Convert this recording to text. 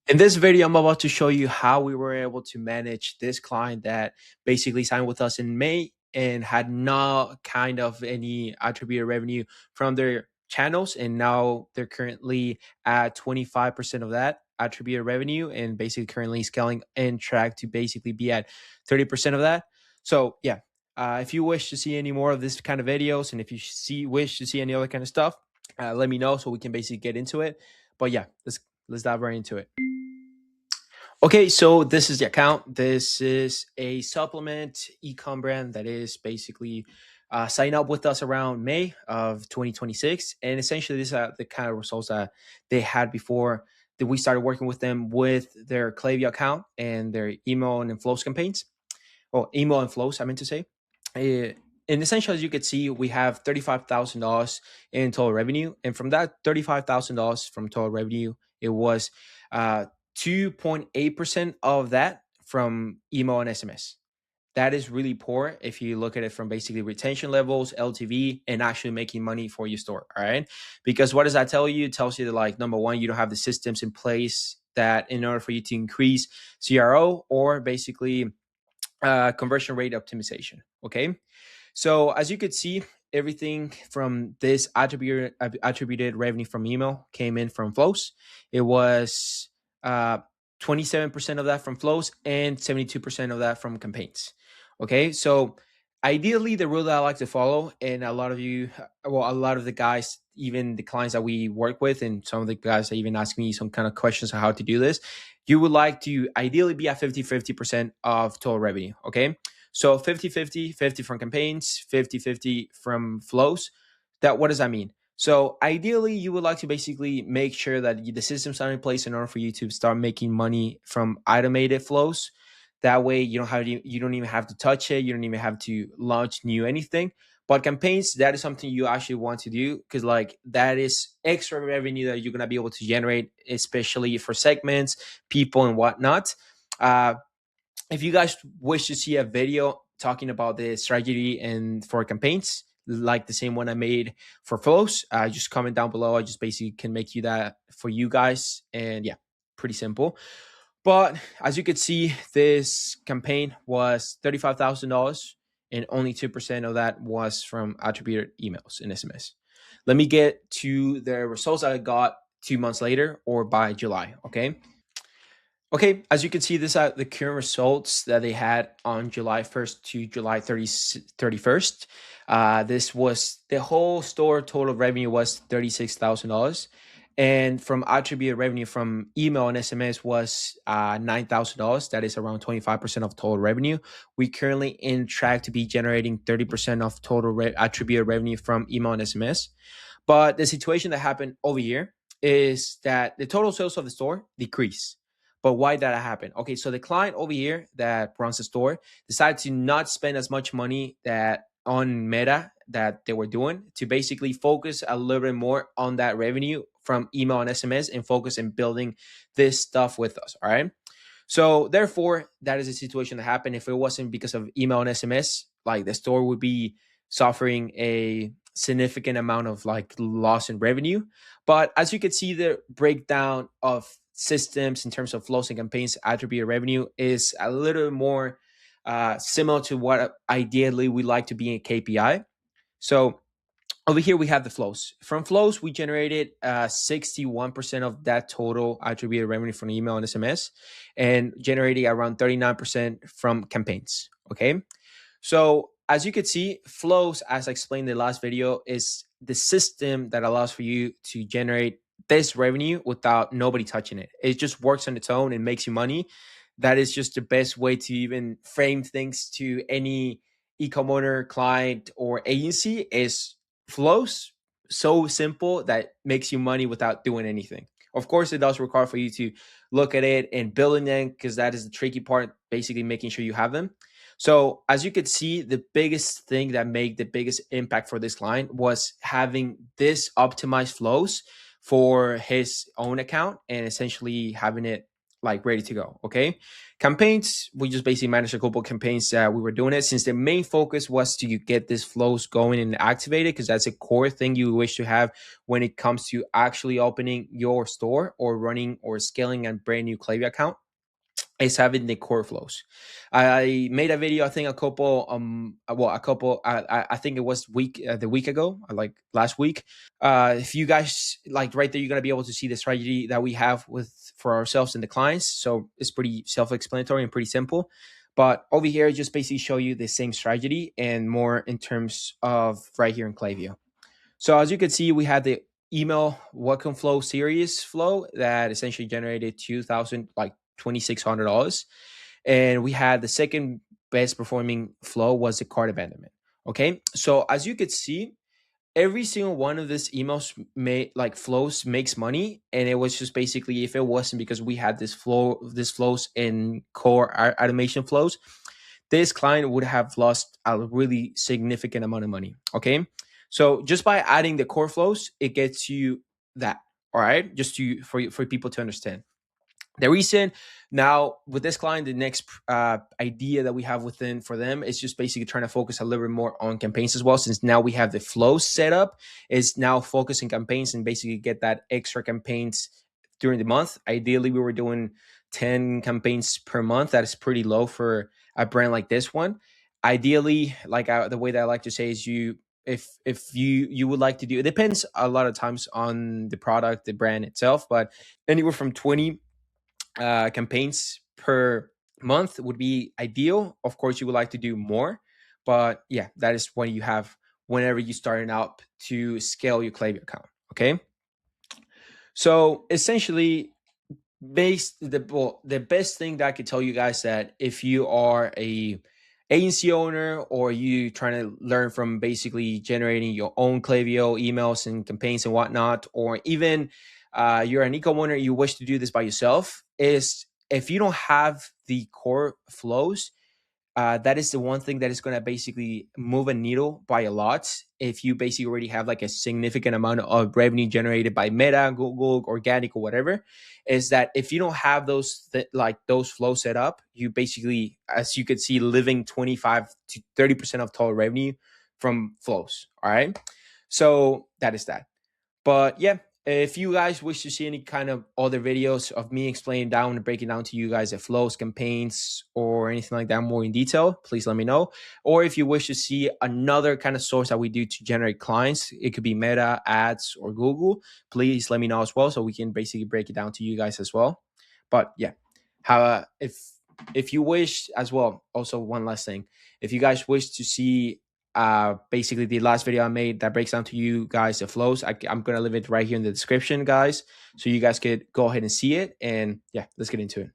In this video, I'm about to show you how we were able to manage this client that basically signed with us in May and had no kind of any attributed revenue from their channels. And now they're currently at 25% of that attributed revenue and basically currently scaling and track to basically be at 30% of that. So, yeah. If you wish to see any more of this kind of videos, and if you wish to see any other kind of stuff, let me know so we can basically get into it. But yeah, let's dive right into it. Okay, so this is the account. This is a supplement e-com brand that is basically sign up with us around May of 2026. And essentially, these are the kind of results that they had before that we started working with them with their Klaviyo account and their email and flows campaigns. Or email and flows, I meant to say. And essentially, as you can see, we have $35,000 in total revenue. And from that $35,000 from total revenue, it was 2.8% of that from email and SMS. That is really poor if you look at it from basically retention levels, LTV, and actually making money for your store. All right. Because what does that tell you? It tells you that, like, number one, you don't have the systems in place that in order for you to increase CRO or basically conversion rate optimization. Okay. So as you could see, everything from this attributed revenue from email came in from flows. It was 27% of that from flows and 72% of that from campaigns. Okay, so ideally, the rule that I like to follow, and a lot of you, well, a lot of the guys, even the clients that we work with, and some of the guys that even ask me some kind of questions on how to do this, you would like to ideally be at 50% of total revenue. Okay, so 50 from campaigns, 50 from flows. That, what does that mean? So ideally, you would like to basically make sure that the systems are in place in order for you to start making money from automated flows. That way, you don't even have to touch it. You don't even have to launch new anything. But campaigns, that is something you actually want to do because, like, that is extra revenue that you're gonna be able to generate, especially for segments, people, and whatnot. Uh, if you guys wish to see a video talking about the strategy and for campaigns, like the same one I made for flows, just comment down below. I just basically can make you that for you guys. And yeah, pretty simple. But as you could see, this campaign was $35,000 and only 2% of that was from attributed emails and SMS. Let me get to the results I got 2 months later or by July. Okay. Okay, as you can see, these are the current results that they had on July 1st to July 31st. This was the whole store total revenue was $36,000. And from attributed revenue from email and SMS was $9,000. That is around 25% of total revenue. We currently in track to be generating 30% of total attributed revenue from email and SMS. But the situation that happened over here is that the total sales of the store decreased. But why did that happen? Okay, so the client over here that runs the store decided to not spend as much money that on Meta that they were doing to basically focus a little bit more on that revenue from email and SMS and focus in building this stuff with us. All right. So therefore, that is a situation that happened. If it wasn't because of email and SMS, like the store would be suffering a significant amount of like loss in revenue. But as you can see, the breakdown of systems in terms of flows and campaigns attributed revenue is a little more similar to what ideally we like to be in KPI. So over here we have the flows. From flows, we generated 61% of that total attributed revenue from email and SMS, and generating around 39% from campaigns. Okay, so as you can see, flows, as I explained in the last video, is the system that allows for you to generate this revenue without nobody touching it. It just works on its own and makes you money. That is just the best way to even frame things to any e-commerce client or agency is flows. So simple that makes you money without doing anything. Of course, it does require for you to look at it and building them because that is the tricky part, basically making sure you have them. So as you could see, the biggest thing that made the biggest impact for this client was having this optimized flows for his own account and essentially having it like ready to go. Okay. Campaigns, we just basically managed a couple of campaigns that we were doing it, since the main focus was to get this flows going and activated, because that's a core thing you wish to have when it comes to actually opening your store or running or scaling a brand new Klaviyo account, is having the core flows. I made a video, I think I think it was the week ago, like last week. If you guys like, right there, you're gonna be able to see the strategy that we have with for ourselves and the clients. So it's pretty self-explanatory and pretty simple. But over here, I just basically show you the same strategy and more in terms of right here in Klaviyo. So as you can see, we had the email welcome flow series flow that essentially generated 2,000, like $2,600. And we had the second best performing flow was the cart abandonment. Okay. So as you could see, every single one of these emails flows makes money. And it was just basically, if it wasn't because we had this flows in core automation flows, this client would have lost a really significant amount of money. Okay. So just by adding the core flows, it gets you that. All right. Just for people to understand. The reason now with this client, the next idea that we have within for them is just basically trying to focus a little bit more on campaigns as well. Since now we have the flow set up, is now focusing campaigns and basically get that extra campaigns during the month. Ideally, we were doing 10 campaigns per month. That is pretty low for a brand like this one. Ideally, like the way that I like to say is if you would like to do, it depends a lot of times on the product, the brand itself, but anywhere from 20 campaigns per month would be ideal. Of course, you would like to do more, but yeah, that is what you have whenever you starting out to scale your Klaviyo account. Okay. So essentially, the best thing that I could tell you guys, that if you are a agency owner or you trying to learn from basically generating your own Klaviyo emails and campaigns and whatnot, or even you're an e-com owner, you wish to do this by yourself, is if you don't have the core flows, that is the one thing that is going to basically move a needle by a lot. If you basically already have like a significant amount of revenue generated by Meta, Google, organic, or whatever, is that if you don't have those those flows set up, you basically, as you could see, living 25 to 30% of total revenue from flows. All right. So that is that. But yeah, if you guys wish to see any kind of other videos of me explaining down and breaking down to you guys the flows, campaigns, or anything like that more in detail, please let me know. Or if you wish to see another kind of source that we do to generate clients, it could be Meta, ads, or Google, please let me know as well, so we can basically break it down to you guys as well. But yeah, if you wish as well, also one last thing, if you guys wish to see basically the last video I made that breaks down to you guys the flows, I'm gonna leave it right here in the description, guys, so you guys could go ahead and see it. And yeah, let's get into it.